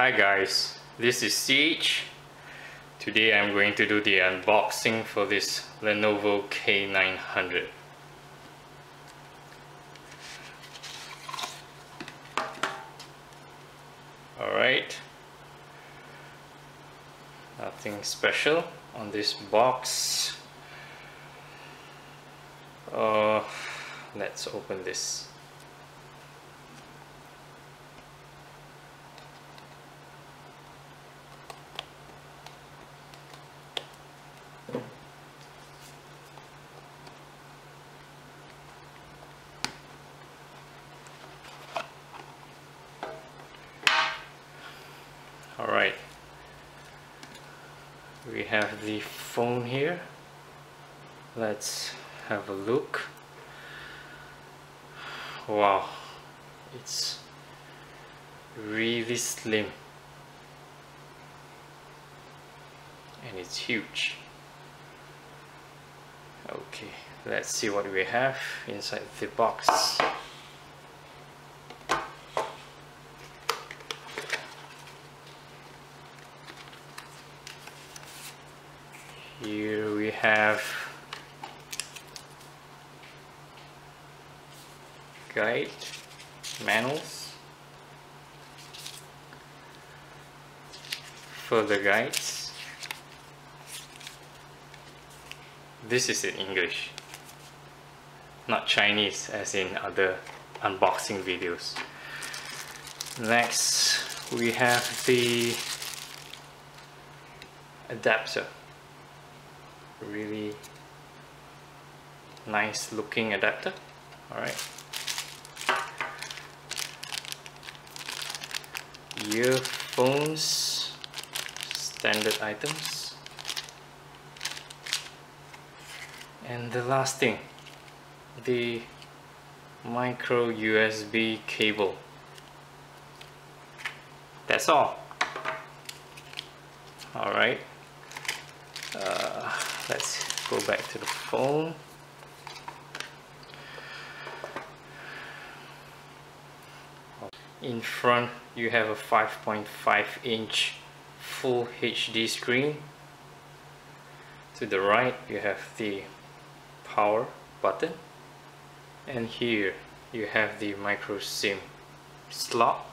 Hi guys, this is CH. Today I'm going to do the unboxing for this Lenovo K900. Alright, nothing special on this box. Let's open this. Alright, we have the phone here. Let's have a look. Wow, it's really slim and it's huge. Okay, let's see what we have inside the box. Here we have guide, manuals, further guides. This is in English, not Chinese as in other unboxing videos. Next we have the adapter. Really nice looking adapter. Alright, earphones, standard items, and the last thing, the micro USB cable. That's all. Alright, let's go back to the phone. In front you have a 5.5-inch full HD screen. To the right you have the power button, and here you have the micro SIM slot.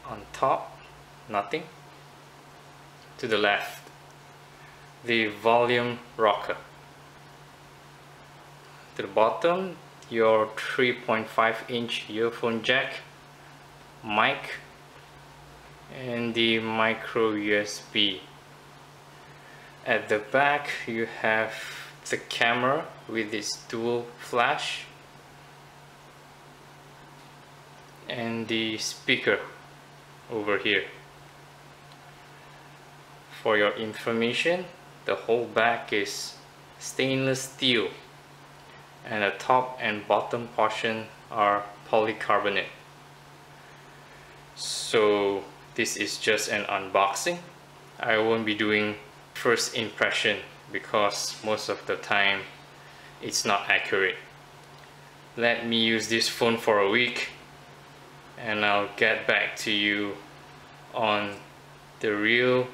On top, nothing. To the left, the volume rocker. To the bottom, your 3.5-inch earphone jack, mic, and the micro USB. At the back you have the camera with its dual flash and the speaker over here. For your information, the whole back is stainless steel and the top and bottom portion are polycarbonate. So this is just an unboxing. I won't be doing first impression because most of the time it's not accurate. Let me use this phone for a week and I'll get back to you on the real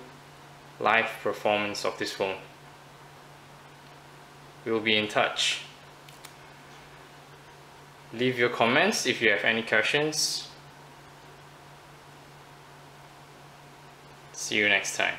live performance of this phone. We'll be in touch. Leave your comments if you have any questions. See you next time.